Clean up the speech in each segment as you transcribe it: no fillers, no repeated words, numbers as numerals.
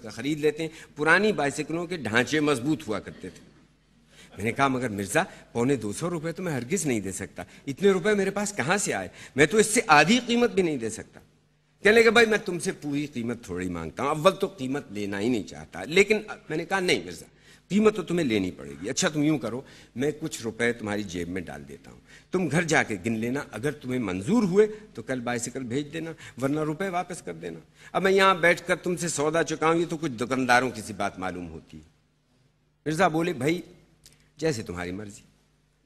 کا خرید لیتے ہیں. پرانی بائسیکلوں کے ڈھانچے مضبوط ہوا کرتے تھے. میں نے کہا مگر مرزا 250 روپے تو میں ہرگز نہیں دے سکتا, اتنے روپے میرے پاس کہاں سے آئے, میں تو اس سے آدھی قیمت بھی نہیں دے سکتا. کہنے لگے بھائی میں تم سے پوری قیمت تھوڑی مانگتا ہوں, اول تو قیمت لینا ہی نہیں چاہتا, لیکن میں نے کہا نہیں مرزا قیمت تو تمہیں لینی پڑے گی. اچھا تم یوں کرو, میں کچھ روپے تمہاری جیب میں ڈال دیتا ہوں, تم گھر جا کے گن لینا, اگر تمہیں منظور ہوئے تو کل بائسیکل بھیج دینا, ورنہ روپے واپس کر دینا. اب میں یہاں بیٹھ کر تم سے سودا چکاؤں, یہ تو کچھ دکانداروں کی سی بات معلوم ہوتی ہے. مرزا بولے بھائی جیسے تمہاری مرضی,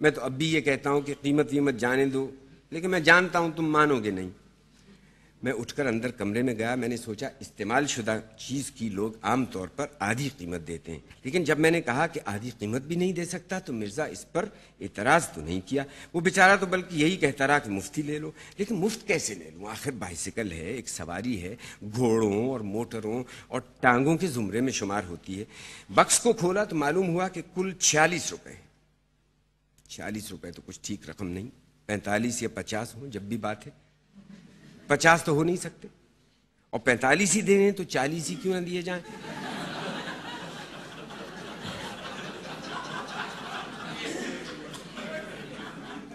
میں تو اب بھی یہ کہتا ہوں کہ قیمت ویمت جانے دو, لیکن میں جانتا ہوں تم مانو گے نہیں. میں اٹھ کر اندر کمرے میں گیا. میں نے سوچا استعمال شدہ چیز کی لوگ عام طور پر آدھی قیمت دیتے ہیں, لیکن جب میں نے کہا کہ آدھی قیمت بھی نہیں دے سکتا تو مرزا اس پر اعتراض تو نہیں کیا. وہ بیچارہ تو بلکہ یہی کہتا رہا کہ مفتی لے لو, لیکن مفت کیسے لے لوں, آخر بائسیکل ہے, ایک سواری ہے, گھوڑوں اور موٹروں اور ٹانگوں کے زمرے میں شمار ہوتی ہے. بکس کو کھولا تو معلوم ہوا کہ کل 46 روپے. 46 روپے تو کچھ ٹھیک رقم نہیں, 45 یا 50 ہوں جب بھی بات ہے. 50 تو ہو نہیں سکتے, اور 45 ہی دینے تو 40 ہی کیوں نہ دیے جائیں.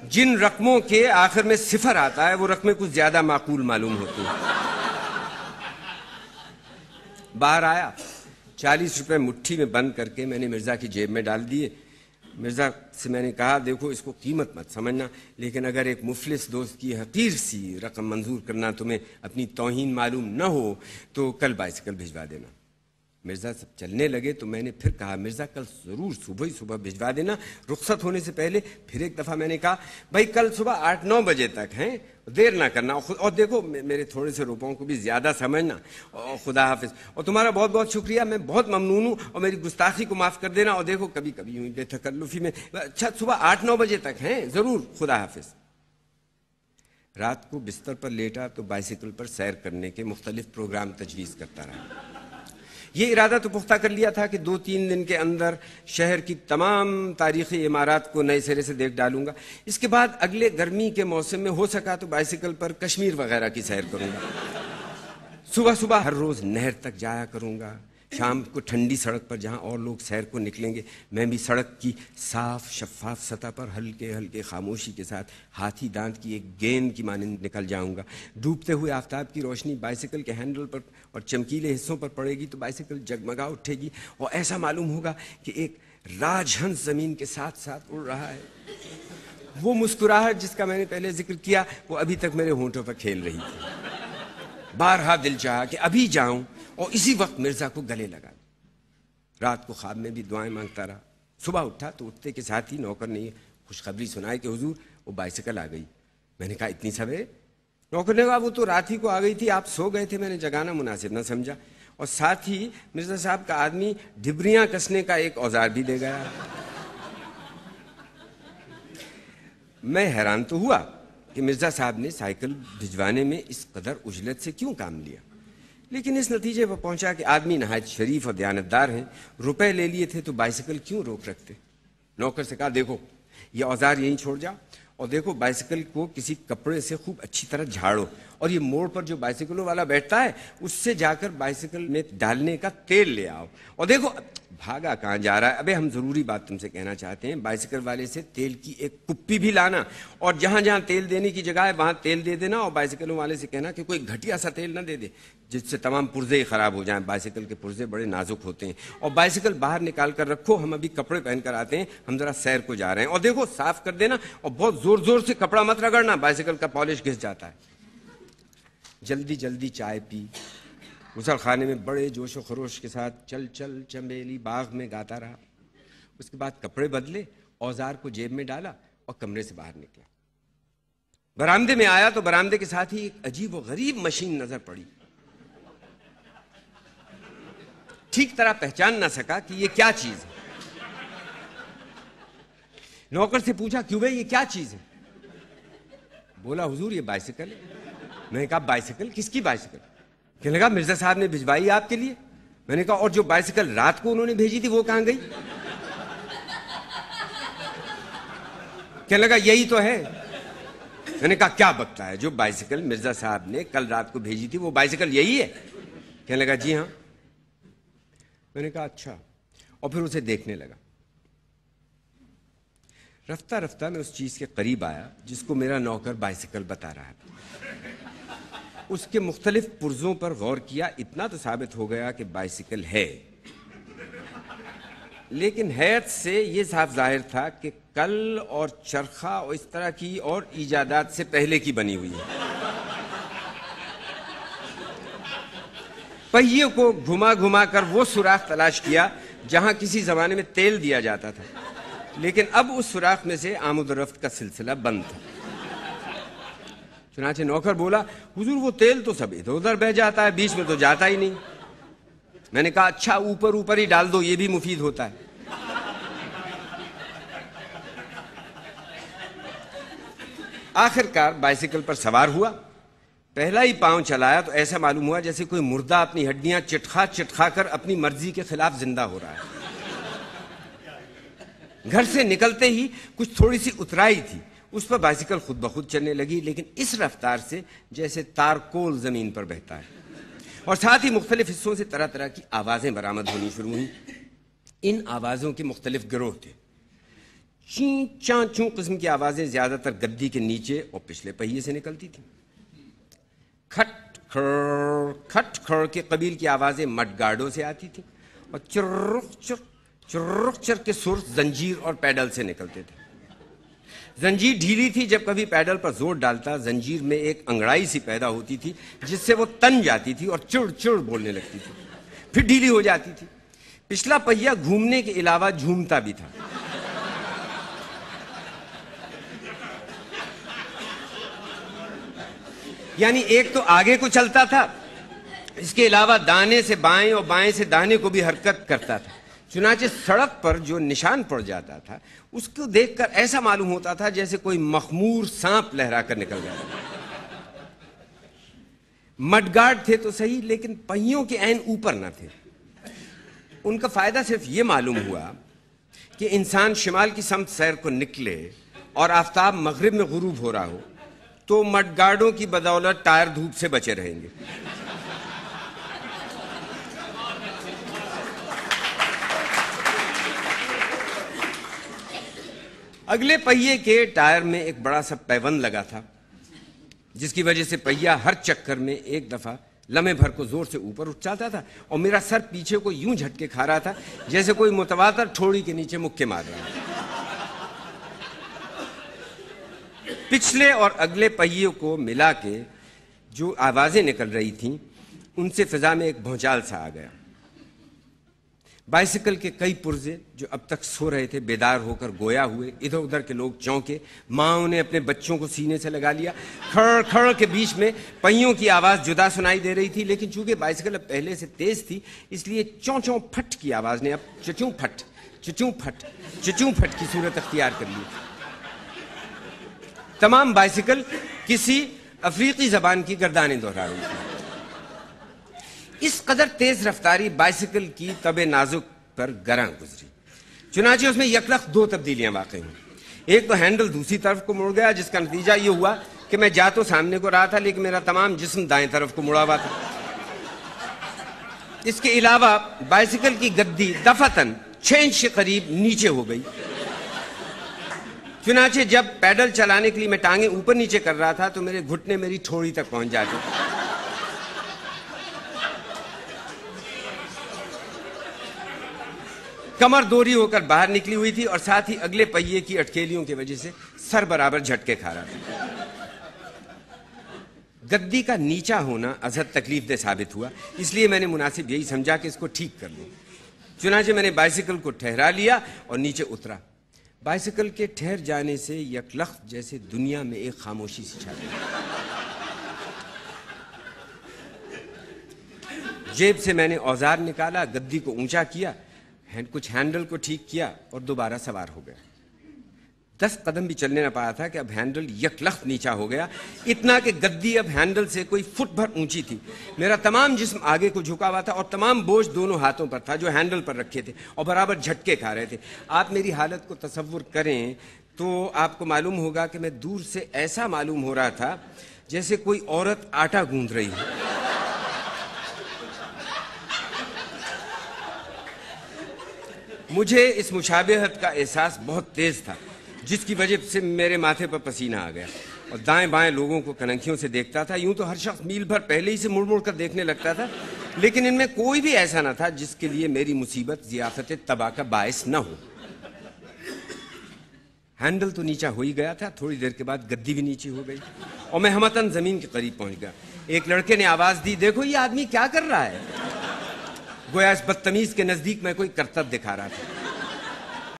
جن رقموں کے آخر میں صفر آتا ہے وہ رقمیں کچھ زیادہ معقول معلوم ہوتی ہیں. باہر آیا, 40 روپے مٹھی میں بند کر کے میں نے مرزا کی جیب میں ڈال دیے. مرزا سے میں نے کہا دیکھو اس کو قیمت مت سمجھنا, لیکن اگر ایک مفلس دوست کی حقیر سی رقم منظور کرنا تمہیں اپنی توہین معلوم نہ ہو تو کل بائسیکل بھجوا دینا. مرزا سب چلنے لگے تو میں نے پھر کہا مرزا کل ضرور صبح ہی صبح بھجوا دینا, رخصت ہونے سے پہلے. پھر ایک دفعہ میں نے کہا بھائی کل صبح 8-9 بجے تک ہیں, دیر نہ کرنا, اور دیکھو میرے تھوڑے سے روپوں کو بھی زیادہ سمجھنا, اور خدا حافظ, اور تمہارا بہت بہت شکریہ, میں بہت ممنون ہوں, اور میری گستاخی کو معاف کر دینا, اور دیکھو کبھی کبھی یوں بے تکلفی میں. اچھا صبح 8-9 بجے تک ہیں ضرور, خدا حافظ. رات کو بستر پر لیٹا تو بائسیکل پر سیر کرنے کے مختلف پروگرام تجویز کرتا رہا. یہ ارادہ تو پختہ کر لیا تھا کہ 2-3 دن کے اندر شہر کی تمام تاریخی عمارات کو نئے سرے سے دیکھ ڈالوں گا. اس کے بعد اگلے گرمی کے موسم میں ہو سکا تو بائسیکل پر کشمیر وغیرہ کی سیر کروں گا. صبح صبح ہر روز نہر تک جایا کروں گا, شام کو ٹھنڈی سڑک پر جہاں اور لوگ سیر کو نکلیں گے میں بھی سڑک کی صاف شفاف سطح پر ہلکے ہلکے خاموشی کے ساتھ ہاتھی دانت کی ایک گیند کی مانند نکل جاؤں گا. ڈوبتے ہوئے آفتاب کی روشنی بائسیکل کے ہینڈل پر اور چمکیلے حصوں پر پڑے گی تو بائسیکل جگمگا اٹھے گی, اور ایسا معلوم ہوگا کہ ایک راج ہنس زمین کے ساتھ ساتھ اڑ رہا ہے. وہ مسکراہٹ جس کا میں نے پہلے ذکر کیا وہ ابھی تک میرے ہونٹوں پر کھیل رہی تھی. بارہا دل چاہا کہ ابھی جاؤں اور اسی وقت مرزا کو گلے لگا. رات کو خواب میں بھی دعائیں مانگتا رہا. صبح اٹھا تو اٹھتے کے ساتھ ہی نوکر نے خوشخبری سنائی کہ حضور وہ بائسیکل آ گئی. میں نے کہا اتنی سویرے؟ نوکر نے کہا وہ تو رات ہی کو آ گئی تھی, آپ سو گئے تھے, میں نے جگانا مناسب نہ سمجھا. اور ساتھ ہی مرزا صاحب کا آدمی ڈبریاں کسنے کا ایک اوزار بھی دے گیا. میں حیران تو ہوا کہ مرزا صاحب نے سائیکل بھجوانے میں اس قدر عجلت سے کیوں کام لیا, لیکن اس نتیجے پر پہنچا کہ آدمی نہایت شریف اور دیانتدار ہیں. روپے لے لیے تھے تو بائسیکل کیوں روک رکھتے. نوکر سے کہا دیکھو یہ اوزار یہیں چھوڑ جاؤ, اور دیکھو بائسیکل کو کسی کپڑے سے خوب اچھی طرح جھاڑو, اور یہ موڑ پر جو بائسیکلوں والا بیٹھتا ہے اس سے جا کر بائسیکل میں ڈالنے کا تیل لے آؤ. اور دیکھو بھاگا کہاں جا رہا ہے, ابے ہم ضروری بات تم سے کہنا چاہتے ہیں, بائسیکل والے سے تیل کی ایک کپی بھی لانا, اور جہاں جہاں تیل دینے کی جگہ ہے وہاں تیل دے دینا, اور بائسیکلوں والے سے کہنا کہ کوئی گھٹیا سا تیل نہ دے دے جس سے تمام پرزے ہی خراب ہو جائیں. بائسیکل کے پرزے بڑے نازک ہوتے ہیں. اور بائسیکل باہر نکال کر رکھو, ہم ابھی کپڑے پہن کر آتے ہیں, ہم ذرا سیر کو جا رہے ہیں, اور دیکھو صاف کر دینا, اور بہت زور زور سے کپڑا مت رگڑنا, بائسیکل کا پالش گھس جاتا ہے. جلدی جلدی چائے پی, غسل خانے میں بڑے جوش و خروش کے ساتھ چل چل چمیلی باغ میں گاتا رہا. اس کے بعد کپڑے بدلے, اوزار کو جیب میں ڈالا اور کمرے سے باہر نکلا. برآمدے میں آیا تو برآمدے کے ساتھ ہی ایک عجیب و غریب مشین نظر پڑی. ٹھیک طرح پہچان نہ سکا کہ یہ کیا چیز ہے. نوکر سے پوچھا کیوں بھائی یہ کیا چیز ہے. بولا حضور یہ بائسیکل ہے. میں نے کہا بائسیکل؟ کس کی بائسیکل؟ کہنے لگا مرزا صاحب نے بھجوائی آپ کے لیے. میں نے کہا اور جو بائسیکل رات کو انہوں نے بھیجی تھی وہ کہاں گئی؟ کہنے لگا یہی تو ہے. میں نے کہا کیا بکتا ہے, جو بائسیکل مرزا صاحب نے کل رات کو بھیجی تھی وہ بائسیکل یہی ہے؟ کہنے لگا جی ہاں. میں نے کہا اچھا، اور پھر اسے دیکھنے لگا۔ رفتہ رفتہ میں اس چیز کے قریب آیا جس کو میرا نوکر بائسیکل بتا رہا تھا۔ اس کے مختلف پرزوں پر غور کیا، اتنا تو ثابت ہو گیا کہ بائسیکل ہے، لیکن حیرت سے یہ صاف ظاہر تھا کہ کل اور چرخہ اور اس طرح کی اور ایجادات سے پہلے کی بنی ہوئی ہے۔ پہیے کو گھما گھما کر وہ سوراخ تلاش کیا جہاں کسی زمانے میں تیل دیا جاتا تھا، لیکن اب اس سوراخ میں سے آمد و رفت کا سلسلہ بند تھا۔ چنانچہ نوکر بولا، حضور وہ تیل تو سب ادھر ادھر بہہ جاتا ہے، بیچ میں تو جاتا ہی نہیں۔ میں نے کہا اچھا، اوپر اوپر ہی ڈال دو، یہ بھی مفید ہوتا ہے۔ آخر کار بائسیکل پر سوار ہوا، پہلا ہی پاؤں چلایا تو ایسا معلوم ہوا جیسے کوئی مردہ اپنی ہڈیاں چٹکھا چٹکھا کر اپنی مرضی کے خلاف زندہ ہو رہا ہے۔ گھر سے نکلتے ہی کچھ تھوڑی سی اترائی تھی، اس پر بائسیکل خود بخود چلنے لگی، لیکن اس رفتار سے جیسے تارکول زمین پر بہتا ہے، اور ساتھ ہی مختلف حصوں سے طرح طرح کی آوازیں برآمد ہونی شروع ہوئیں۔ ان آوازوں کے مختلف گروہ تھے۔ چیں چاں چوں قسم کی آوازیں زیادہ تر گدی کے نیچے اور پچھلے پہیے سے نکلتی تھیں۔ کھٹ کھڑ کے قبیل کی آوازیں مڈ گارڈوں سے آتی تھیں، اور چرخ چر کے سر زنجیر اور پیڈل سے نکلتے تھے۔ زنجیر ڈھیلی تھی، جب کبھی پیڈل پر زور ڈالتا زنجیر میں ایک انگڑائی سی پیدا ہوتی تھی جس سے وہ تن جاتی تھی اور چڑ چڑ بولنے لگتی تھی، پھر ڈھیلی ہو جاتی تھی۔ پچھلا پہیا گھومنے کے علاوہ جھومتا بھی تھا۔ یعنی ایک تو آگے کو چلتا تھا، اس کے علاوہ دانے سے بائیں اور بائیں سے دانے کو بھی حرکت کرتا تھا۔ چنانچہ سڑک پر جو نشان پڑ جاتا تھا اس کو دیکھ کر ایسا معلوم ہوتا تھا جیسے کوئی مخمور سانپ لہرا کر نکل گیا۔ مڈ گارڈ تھے تو صحیح، لیکن پہیوں کے عین اوپر نہ تھے۔ ان کا فائدہ صرف یہ معلوم ہوا کہ انسان شمال کی سمت سیر کو نکلے اور آفتاب مغرب میں غروب ہو رہا ہو تو مڈ گارڈوں کی بدولت ٹائر دھوپ سے بچے رہیں گے۔ اگلے پہیے کے ٹائر میں ایک بڑا سا پیوند لگا تھا، جس کی وجہ سے پہیا ہر چکر میں ایک دفعہ لمحے بھر کو زور سے اوپر اٹھ جاتا تھا، اور میرا سر پیچھے کو یوں جھٹکے کھا رہا تھا جیسے کوئی متواتر ٹھوڑی کے نیچے مکے مار رہا ہے۔ پچھلے اور اگلے پہیوں کو ملا کے جو آوازیں نکل رہی تھیں ان سے فضا میں ایک بھونچال سا آ گیا۔ بائسیکل کے کئی پرزے جو اب تک سو رہے تھے بیدار ہو کر گویا ہوئے، ادھر ادھر کے لوگ چونکے، ماں نے اپنے بچوں کو سینے سے لگا لیا۔ کھڑ کھڑ کے بیچ میں پہیوں کی آواز جدا سنائی دے رہی تھی، لیکن چونکہ بائسیکل اب پہلے سے تیز تھی اس لیے چوں چوں پھٹ کی آواز نے اب چچوں پھٹ چچوں پھٹ چچوں پھٹ کی صورت اختیار کر لی۔ تمام بائسیکل کسی افریقی زبان کی گردانیں دہرا رہی تھی۔ اس قدر تیز رفتاری بائسیکل کی طب نازک پر گراں گزری، چنانچہ اس میں یکلخت دو تبدیلیاں واقع ہوئیں۔ ایک تو ہینڈل دوسری طرف کو مڑ گیا، جس کا نتیجہ یہ ہوا کہ میں جا تو سامنے کو رہا تھا لیکن میرا تمام جسم دائیں طرف کو مڑا ہوا تھا۔ اس کے علاوہ بائسیکل کی گدی دفعتاً 6 انچ کے قریب نیچے ہو گئی۔ چنانچہ جب پیڈل چلانے کے لیے میں ٹانگیں اوپر نیچے کر رہا تھا تو میرے گھٹنے میری ٹھوڑی تک پہنچ جاتے۔ کمر دوری ہو کر باہر نکلی ہوئی تھی، اور ساتھ ہی اگلے پہیے کی اٹکیلیوں کی وجہ سے سر برابر جھٹکے کھا رہا تھا۔ گدی کا نیچا ہونا ازحد تکلیف دہ ثابت ہوا، اس لیے میں نے مناسب یہی سمجھا کہ اس کو ٹھیک کر لوں۔ چنانچہ میں نے بائسیکل کو ٹھہرا لیا اور نیچے اترا۔ بائسیکل کے ٹھہر جانے سے یکلخت جیسے دنیا میں ایک خاموشی سی چھا گئی۔ جیب سے میں نے اوزار نکالا، گدی کو اونچا کیا، کچھ ہینڈل کو ٹھیک کیا اور دوبارہ سوار ہو گیا۔ 10 قدم بھی چلنے نہ پایا تھا کہ اب ہینڈل یکلخت نیچا ہو گیا، اتنا کہ گدی اب ہینڈل سے کوئی فٹ بھر اونچی تھی۔ میرا تمام جسم آگے کو جھکا ہوا تھا اور تمام بوجھ دونوں ہاتھوں پر تھا جو ہینڈل پر رکھے تھے اور برابر جھٹکے کھا رہے تھے۔ آپ میری حالت کو تصور کریں تو آپ کو معلوم ہوگا کہ میں دور سے ایسا معلوم ہو رہا تھا جیسے کوئی عورت آٹا گوندھ رہی ہو۔ مجھے اس مشابہت کا احساس بہت تیز تھا، جس کی وجہ سے میرے ماتھے پر پسینہ آ گیا اور دائیں بائیں لوگوں کو کنکھیوں سے دیکھتا تھا. یوں تو ہر شخص میل بھر پہلے ہی سے مڑ مڑ کر دیکھنے لگتا تھا، لیکن ان میں کوئی بھی ایسا نہ تھا جس کے لیے میری مصیبت ضیافت تباہ کا باعث نہ ہو. ہینڈل تو نیچا ہو ہی گیا تھا، تھوڑی دیر کے بعد گدی بھی نیچے ہو گئی اور میں ہمتن زمین کے قریب پہنچ گیا. ایک لڑکے نے آواز دی، دیکھو یہ آدمی کیا کر رہا ہے. گویا اس بدتمیز کے نزدیک میں کوئی کرتب دکھا رہا تھا.